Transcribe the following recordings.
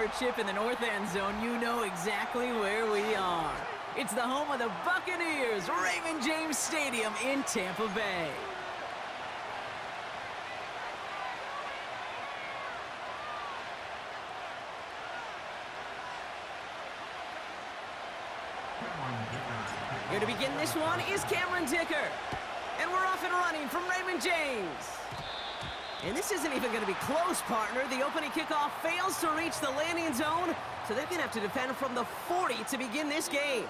a chip in the north end zone, you know exactly where we are. It's the home of the Buccaneers, Raymond James Stadium in Tampa Bay. Here to begin this one is Cameron Dicker. And we're off and running from Raymond James. And this isn't even going to be close, partner. The opening kickoff fails to reach the landing zone, so they're going to have to defend from the 40 to begin this game.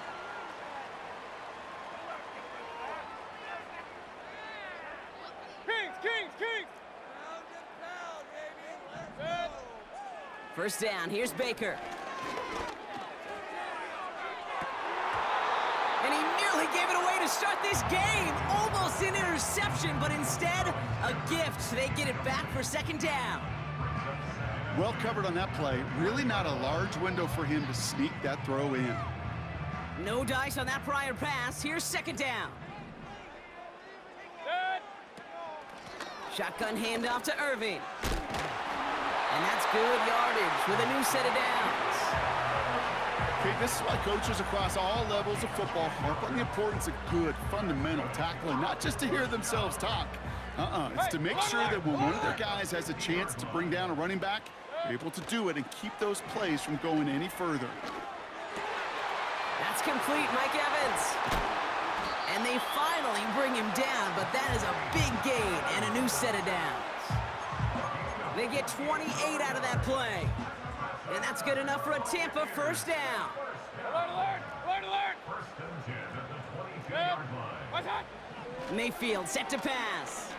Kings! First down, here's Baker. And he nearly gave it away to start this game. Almost an interception, but instead, a gift. They get it back for second down. Well covered on that play. Really not a large window for him to sneak that throw in. No dice on that prior pass. Here's second down. Shotgun handoff to Irving. And that's good yardage with a new set of downs. Okay, this is why coaches across all levels of football harp on the importance of good, fundamental tackling, not just to hear themselves talk. It's to make sure that when one of their guys has a chance to bring down a running back, they're able to do it and keep those plays from going any further. That's complete, Mike Evans. And they finally bring him down, but that is a big gain and a new set of downs. They get 28 out of that play. And that's good enough for a Tampa first down. Alert! Mayfield set to pass.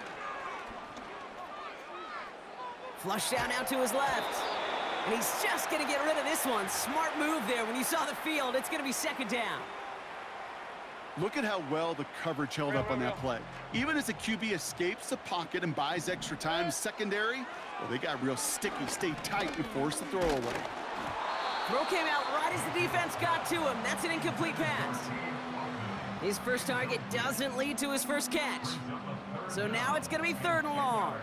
Flush down out to his left. And he's just going to get rid of this one. Smart move there. When you saw the field, it's going to be second down. Look at how well the coverage held up on that play. Even as the QB escapes the pocket and buys extra time secondary, well, they got real sticky, stayed tight, and forced the throw away. Throw came out right as the defense got to him. That's an incomplete pass. His first target doesn't lead to his first catch. So now it's going to be third and long.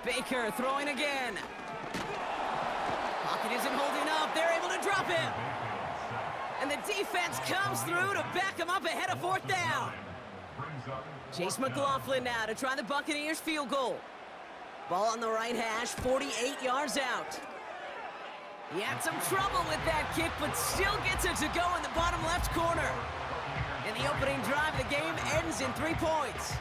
Baker throwing again. Pocket isn't holding up. They're able to drop him. And the defense comes through to back him up ahead of fourth down. Chase McLaughlin now to try the Buccaneers field goal. Ball on the right hash, 48 yards out. He had some trouble with that kick, but still gets it to go in the bottom left corner. And the opening drive of the game ends in 3 points.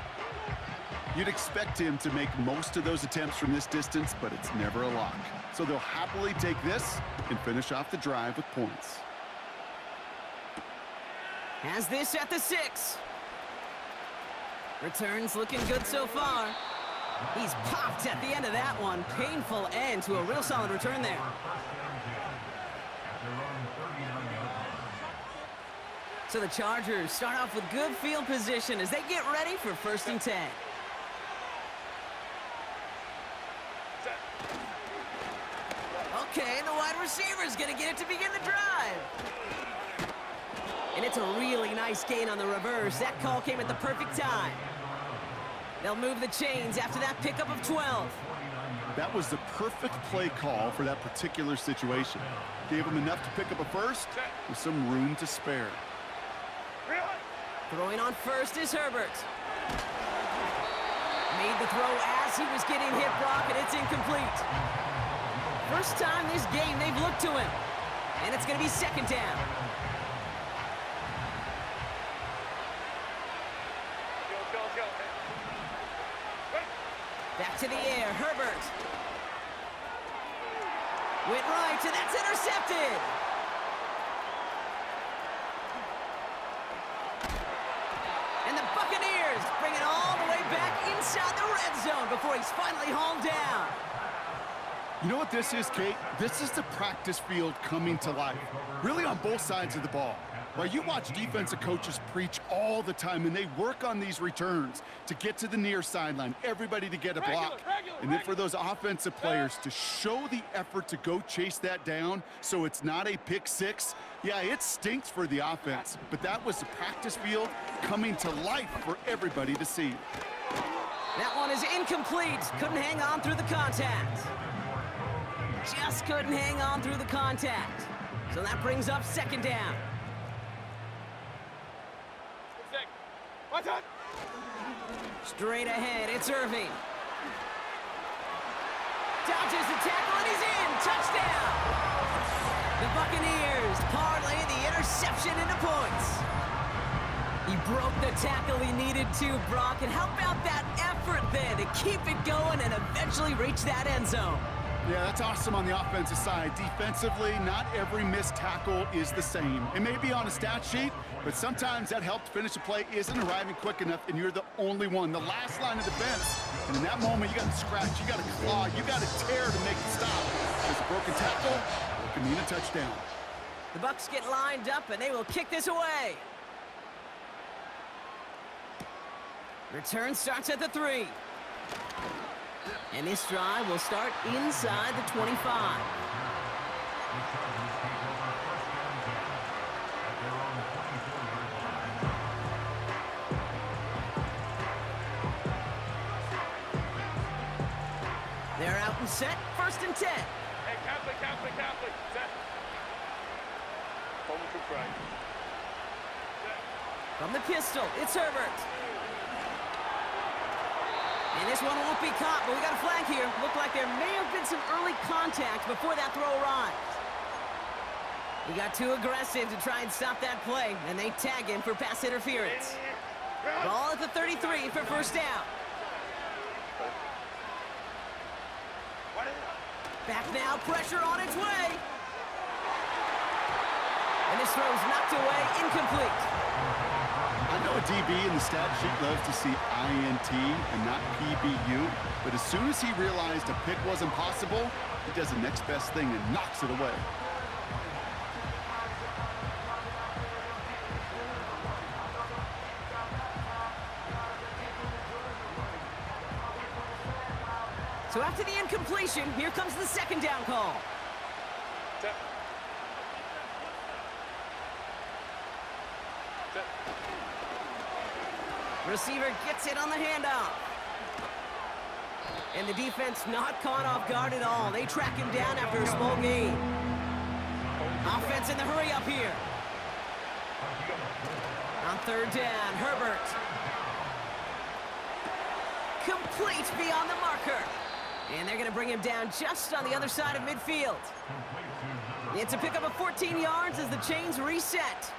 You'd expect him to make most of those attempts from this distance, but it's never a lock. So they'll happily take this and finish off the drive with points. Has this at the 6. Returns looking good so far. He's popped at the end of that one. Painful end to a real solid return there. So the Chargers start off with good field position as they get ready for first and 10. Okay, the wide receiver's gonna get it to begin the drive. And it's a really nice gain on the reverse. That call came at the perfect time. They'll move the chains after that pickup of 12. That was the perfect play call for that particular situation. Gave him enough to pick up a first with some room to spare. Throwing on first is Herbert. Made the throw as he was getting hit, Brock, and it's incomplete. First time this game they've looked to him. And it's going to be second down. Back to the air, Herbert. Went right, and that's intercepted. And the Buccaneers bring it all the way back inside the red zone before he's finally hauled down. You know what this is, Kate? This is the practice field coming to life, really on both sides of the ball. Right, you watch defensive coaches preach all the time, and they work on these returns to get to the near sideline, everybody to get a block. And then for those offensive players to show the effort to go chase that down so it's not a pick six, yeah, it stinks for the offense. But that was the practice field coming to life for everybody to see. Incomplete. Couldn't hang on through the contact. Just couldn't hang on through the contact. So that brings up second down. Straight ahead, it's Irving. Dodges the tackle, and he's in. Touchdown! The Buccaneers parlay the interception into points. He broke the tackle he needed to, Brock. And how about that effort then to keep it going and eventually reach that end zone? Yeah, that's awesome on the offensive side. Defensively, not every missed tackle is the same. It may be on a stat sheet, but sometimes that help to finish a play isn't arriving quick enough, and you're the only one. The last line of defense, and in that moment, you got to scratch, you got to claw, you got to tear to make it stop. Because a broken tackle can mean a touchdown. The Bucs get lined up, and they will kick this away. Return starts at the 3. And this drive will start inside the 25. They're out and set. First and 10. Hey, Catholic. Set. Forward to right. Set. From the pistol, it's Herbert. And this one won't be caught, but we got a flag here. Looked like there may have been some early contact before that throw arrived. He got too aggressive to try and stop that play, and they tag him for pass interference. Ball at the 33 for first down. Back now, pressure on its way. And this throw's knocked away, incomplete. I know a DB in the stat sheet loves to see INT and not PBU, but as soon as he realized a pick wasn't possible, he does the next best thing and knocks it away. So after the incompletion, here comes the second down call. Set. Receiver gets it on the handoff. And the defense not caught off guard at all. They track him down after a small gain. Offense in the hurry up here. On third down, Herbert. Complete beyond the marker. And they're going to bring him down just on the other side of midfield. It's a pickup of 14 yards as the chains reset.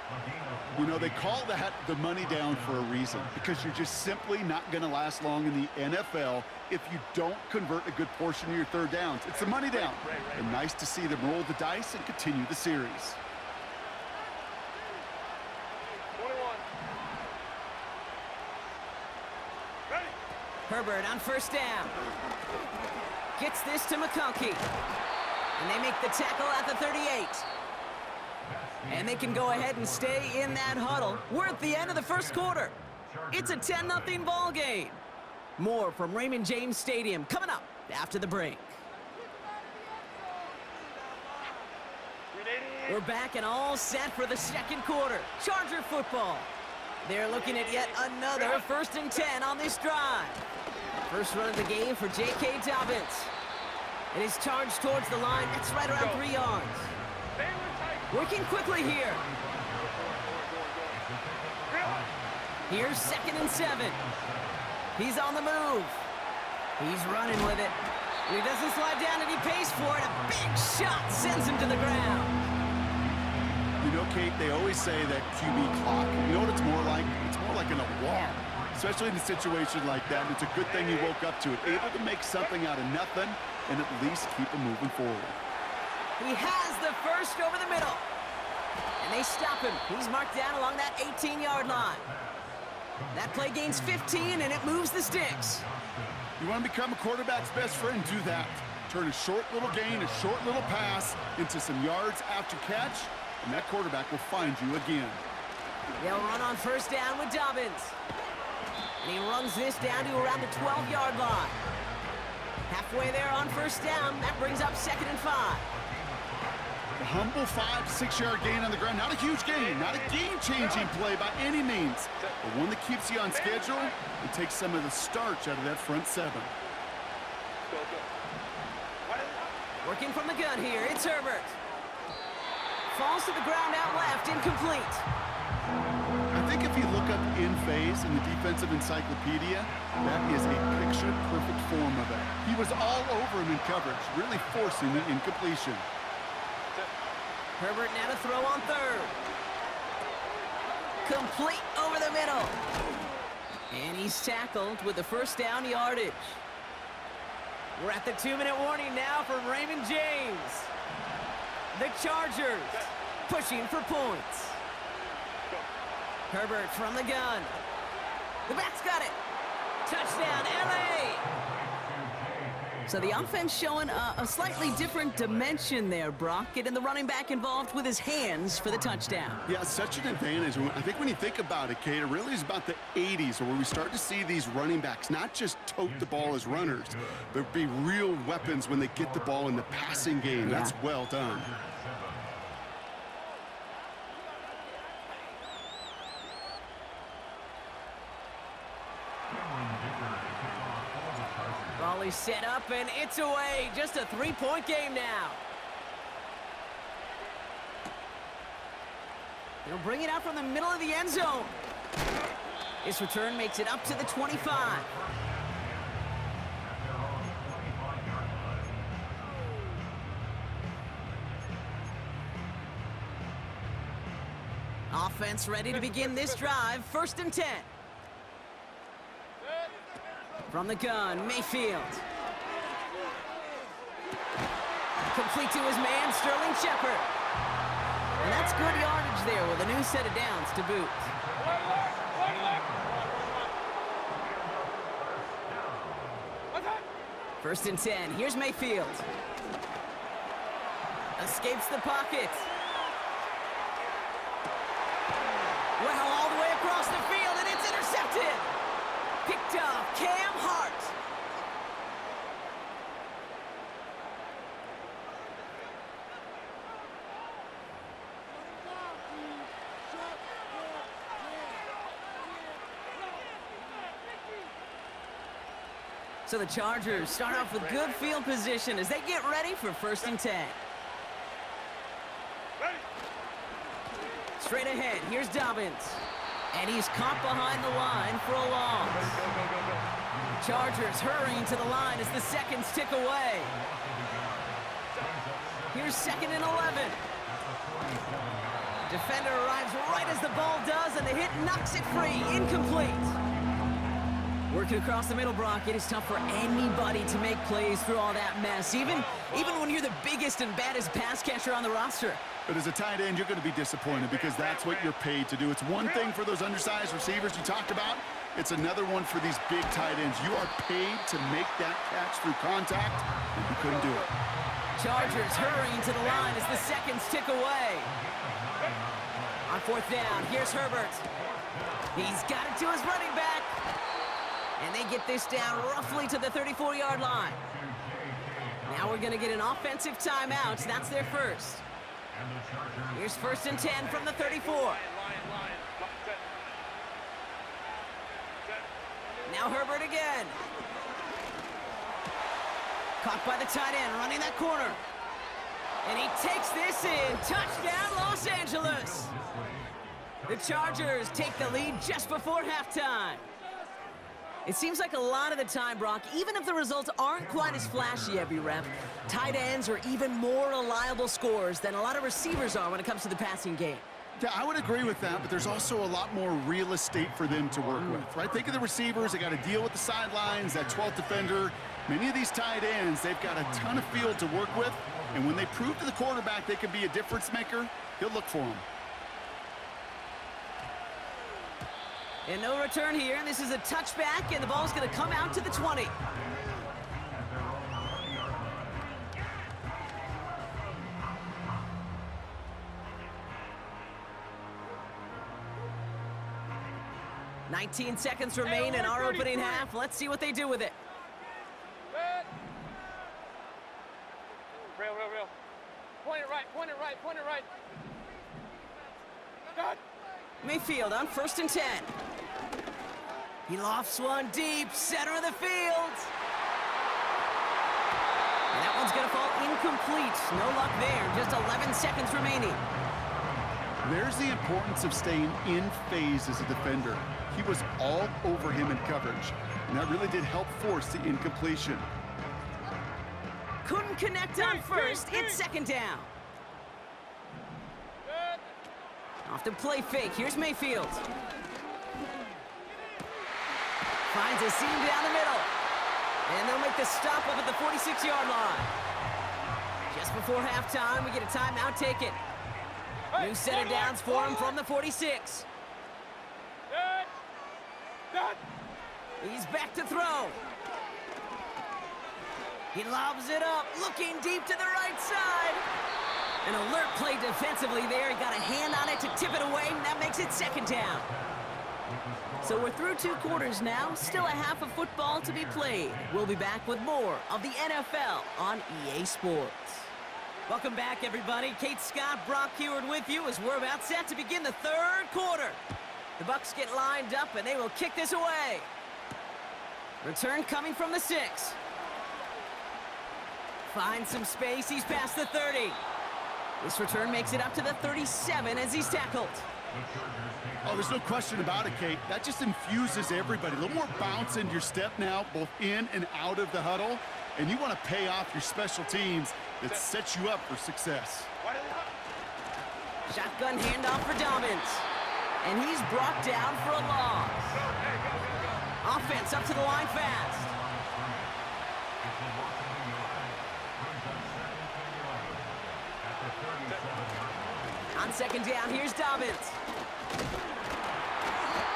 You know, they call that the money down for a reason, because you're just simply not going to last long in the NFL if you don't convert a good portion of your third downs. It's the money down. And nice to see them roll the dice and continue the series. 21. Ready. Herbert on first down. Gets this to McConkey. And they make the tackle at the 38. And they can go ahead and stay in that huddle. We're at the end of the first quarter. It's a 10-0 ball game. More from Raymond James Stadium coming up after the break. We're back and all set for the second quarter. Charger football. They're looking at yet another 1st and 10 on this drive. First run of the game for J.K. Dobbins. And he's charged towards the line. That's right around 3 yards. Working quickly here. Here's 2nd and 7. He's on the move. He's running with it. And he doesn't slide down and he pays for it. A big shot sends him to the ground. You know, Kate, they always say that QB clock, you know what it's more like? It's more like an alarm, especially in a situation like that. And it's a good thing he woke up to it, able to make something out of nothing and at least keep him moving forward. He has the first over the middle. And they stop him. He's marked down along that 18-yard line. That play gains 15, and it moves the sticks. You want to become a quarterback's best friend? Do that. Turn a short little gain, a short little pass into some yards after catch, and that quarterback will find you again. They'll run on first down with Dobbins. And he runs this down to around the 12-yard line. Halfway there on first down, that brings up 2nd and 5. A humble 5- to 6-yard gain on the ground. Not a huge gain, not a game-changing play by any means, but one that keeps you on schedule and takes some of the starch out of that front seven. Working from the gun here, it's Herbert. Falls to the ground out left, incomplete. I think if you look up in phase in the defensive encyclopedia, that is a picture-perfect form of it. He was all over him in coverage, really forcing the incompletion. Herbert now to throw on third. Complete over the middle. And he's tackled with the first down yardage. We're at the 2-minute warning now from Raymond James. The Chargers pushing for points. Herbert from the gun. The back's got it. Touchdown, LA! So the offense showing a slightly different dimension there, Brock. Getting the running back involved with his hands for the touchdown. Yeah, such an advantage. I think when you think about it, Kate, it really is about the 80s where we start to see these running backs not just tote the ball as runners, but be real weapons when they get the ball in the passing game. That's well done. Volley set up, and it's away. Just a 3-point game now. They'll bring it out from the middle of the end zone. This return makes it up to the 25. Offense ready to begin this drive. 1st and 10. From the gun, Mayfield. Complete to his man, Sterling Shepard. And that's good yardage there with a new set of downs to boot. First and 10. Here's Mayfield. Escapes the pocket. Well, all the way across the field, and it's intercepted. Picked up Cam Hart. So the Chargers start off with good field position as they get ready for 1st and 10. Straight ahead, here's Dobbins. And he's caught behind the line for a loss. Chargers hurrying to the line as the seconds tick away. Here's 2nd and 11. Defender arrives right as the ball does, and the hit knocks it free. Incomplete. Working across the middle, Brock, it is tough for anybody to make plays through all that mess, even when you're the biggest and baddest pass catcher on the roster. But as a tight end, you're going to be disappointed because that's what you're paid to do. It's one thing for those undersized receivers you talked about. It's another one for these big tight ends. You are paid to make that catch through contact, and you couldn't do it. Chargers hurrying to the line as the seconds tick away. On 4th down, here's Herbert. He's got it to his running back. And they get this down roughly to the 34-yard line. Now we're going to get an offensive timeout. That's their first. Here's 1st and 10 from the 34. Now Herbert again. Caught by the tight end, running that corner. And he takes this in. Touchdown, Los Angeles. The Chargers take the lead just before halftime. It seems like a lot of the time, Brock, even if the results aren't quite as flashy every rep, tight ends are even more reliable scorers than a lot of receivers are when it comes to the passing game. Yeah, I would agree with that, but there's also a lot more real estate for them to work with, right? Think of the receivers. They got to deal with the sidelines, that 12th defender. Many of these tight ends, they've got a ton of field to work with, and when they prove to the quarterback they can be a difference maker, he'll look for them. And no return here. This is a touchback, and the ball's going to come out to the 20. "19 seconds remain in our opening half. Let's see what they do with it. Real. point it right, point it right, point it right. Done. Mayfield on 1st and 10. He lofts one deep, center of the field. And that one's going to fall incomplete. No luck there. Just 11 seconds remaining. There's the importance of staying in phase as a defender. He was all over him in coverage, and that really did help force the incompletion. Couldn't connect on first. It's 2nd down. Off the play fake. Here's Mayfield. Finds a seam down the middle. And they'll make the stop up at the 46-yard line. Just before halftime, we get a timeout taken. New set of downs for him from the 46. He's back to throw. He lobs it up, looking deep to the right side. An alert play defensively there. He got a hand on it to tip it away, and that makes it 2nd down. So we're through 2 quarters now. Still a half of football to be played. We'll be back with more of the NFL on EA Sports. Welcome back, everybody. Kate Scott, Brock Heward with you as we're about set to begin the 3rd quarter. The Bucs get lined up, and they will kick this away. Return coming from the 6. Finds some space. He's past the 30. This return makes it up to the 37 as he's tackled. Oh, there's no question about it, Kate. That just infuses everybody. A little more bounce in your step now, both in and out of the huddle. And you want to pay off your special teams that sets you up for success. Shotgun handoff for Dobbins. And he's brought down for a loss. Offense up to the line fast. On 2nd down, here's Dobbins.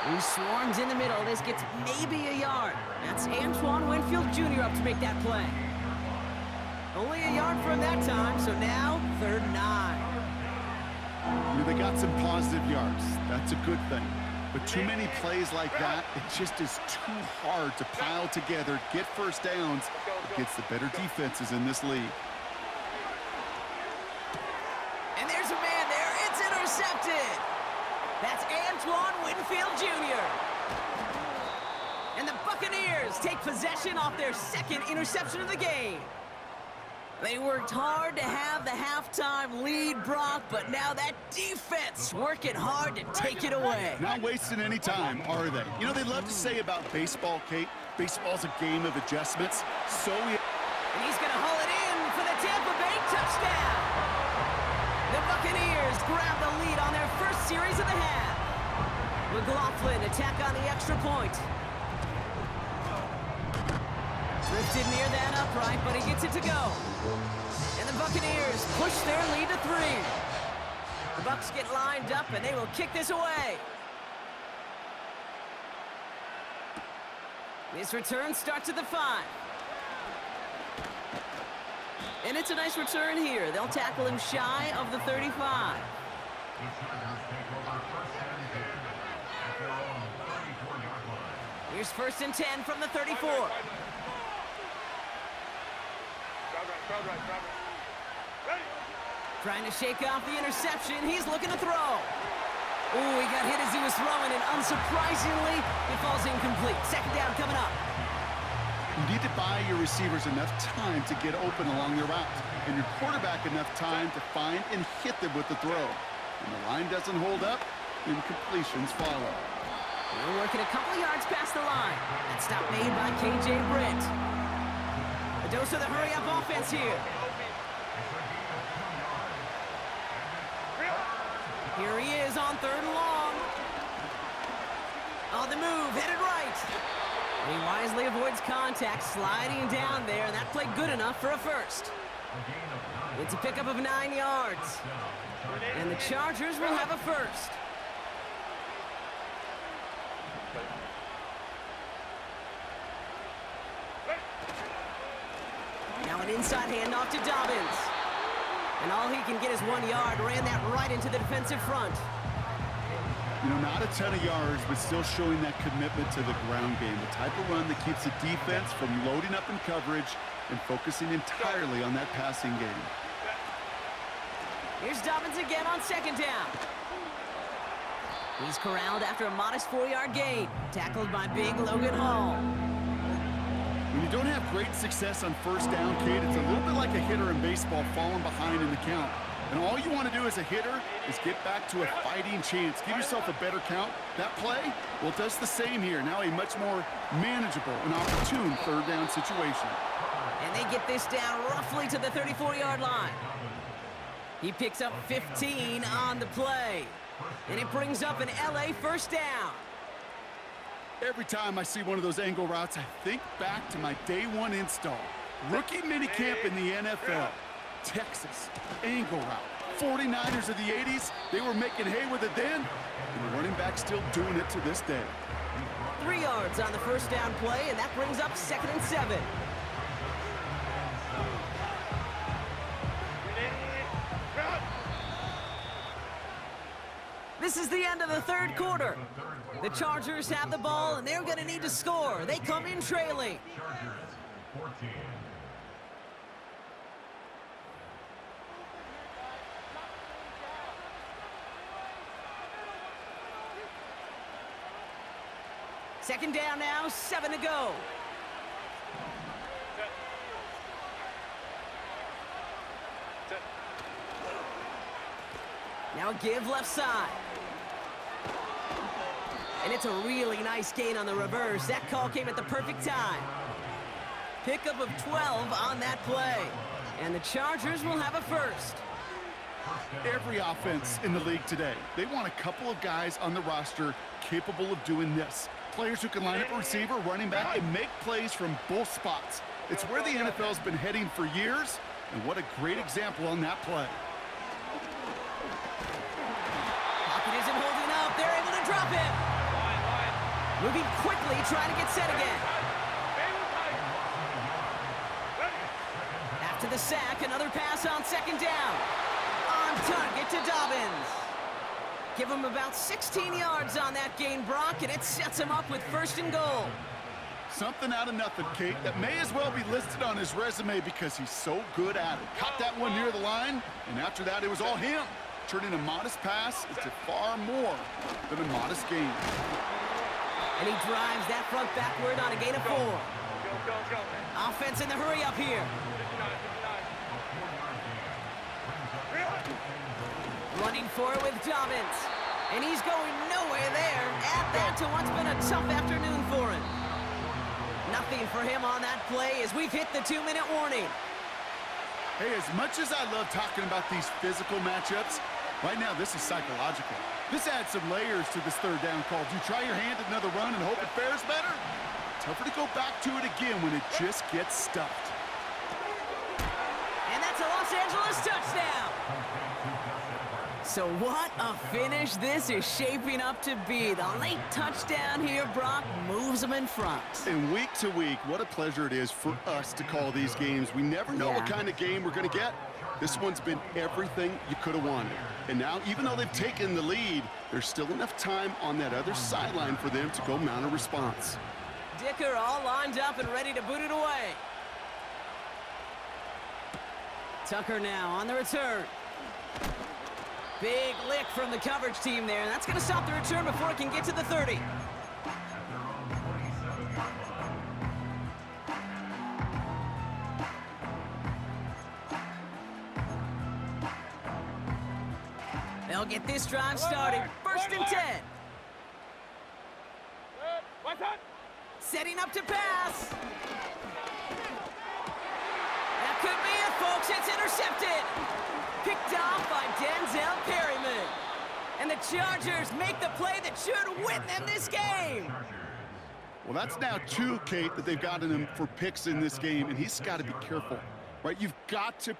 He swarms in the middle. This gets maybe a yard. That's Antoine Winfield Jr. up to make that play. Only a yard from that time, so now 3rd and 9. They got some positive yards. That's a good thing. But too many plays like that, it just is too hard to pile together, get first downs against the better defenses in this league. And there's a man there. It's intercepted. That's Antoine Winfield Jr. And the Buccaneers take possession off their 2nd interception of the game. They worked hard to have the halftime lead, Brock, but now that defense working hard to take it away. Not wasting any time, are they? You know, they love to say about baseball, Kate, baseball's a game of adjustments. And he's going to haul it in for the Tampa Bay touchdown. The Buccaneers grab the lead on their first series of the half. McLaughlin attack on the extra point. Drifted near that upright, but he gets it to go. And the Buccaneers push their lead to 3. The Bucs get lined up, and they will kick this away. This return starts at the 5. And it's a nice return here. They'll tackle him shy of the 35. Here's 1st and 10 from the 34. Trying to shake off the interception. He's looking to throw. Ooh, he got hit as he was throwing, and unsurprisingly, it falls incomplete. 2nd down coming up. You need to buy your receivers enough time to get open along their route, and your quarterback enough time to find and hit them with the throw. When the line doesn't hold up, incompletions follow. We're working a couple yards past the line. That stop made by K.J. Britt. A dose of the hurry-up offense here. Here he is on 3rd and long. On the move, headed right. And he wisely avoids contact, sliding down there, and that played good enough for a first. It's a pickup of 9 yards. And the Chargers will have a first. Now an inside handoff to Dobbins. And all he can get is 1 yard. Ran that right into the defensive front. You know, not a ton of yards, but still showing that commitment to the ground game. The type of run that keeps the defense from loading up in coverage and focusing entirely on that passing game. Here's Dobbins again on second down. He's corralled after a modest 4-yard gain. Tackled by big Logan Hall. When you don't have great success on first down, Kate, it's a little bit like a hitter in baseball falling behind in the count. And all you want to do as a hitter is get back to a fighting chance. Give yourself a better count. That play, well, it does the same here. Now a much more manageable and opportune third down situation. And they get this down roughly to the 34-yard line. He picks up 15 on the play. And it brings up an LA first down. Every time I see one of those angle routes, I think back to my day one install. Rookie minicamp in the NFL. Texas, angle route. 49ers of the 80s, they were making hay with it then, and the running back's still doing it to this day. 3 yards on the first down play, and that brings up 2nd and 7. This is the end of the third quarter. The Chargers have the ball, and they're going to need to score. They come in trailing. Second down now, 7 to go. Now a give left side. And it's a really nice gain on the reverse. That call came at the perfect time. Pickup of 12 on that play. And the Chargers will have a first. Every offense in the league today, they want a couple of guys on the roster capable of doing this. Players who can line up a receiver, running back, and make plays from both spots. It's where the NFL's been heading for years, and what a great example on that play. Pocket isn't holding up. They're able to drop him. Moving quickly, trying to get set again. After the sack, another pass on second down. On target to Dobbins. Give him about 16 yards on that gain, Brock, and it sets him up with 1st and goal. Something out of nothing, Kate, that may as well be listed on his resume because he's so good at it. Caught that one near the line, and after that, it was all him. Turning a modest pass into far more than a modest gain. And he drives that front backward on a gain of 4. Go, man. Offense in the hurry up here. 59. Running for it with Dobbins. And he's going nowhere there. Add that to what's been a tough afternoon for him. Nothing for him on that play as we've hit the 2-minute warning. Hey, as much as I love talking about these physical matchups, right now this is psychological. This adds some layers to this third down call. Do you try your hand at another run and hope it fares better? Tougher to go back to it again when it just gets stuffed. And that's a Los Angeles touchdown. So what a finish this is shaping up to be. The late touchdown here, Brock, moves them in front. And week to week, what a pleasure it is for us to call these games. We never know what kind of game we're going to get. This one's been everything you could have wanted. And now, even though they've taken the lead, there's still enough time on that other sideline for them to go mount a response. Dicker all lined up and ready to boot it away. Tucker now on the return. Big lick from the coverage team there. That's going to stop the return before it can get to the 30. They'll get this drive started. 1st and 10. Setting up to pass. That could be it, folks. It's intercepted. Picked off by Denzel Perryman. And the Chargers make the play that should win them this game. Well, that's now 2, Kate, that they've gotten him for picks in this game, and he's got to be careful, right? You've got to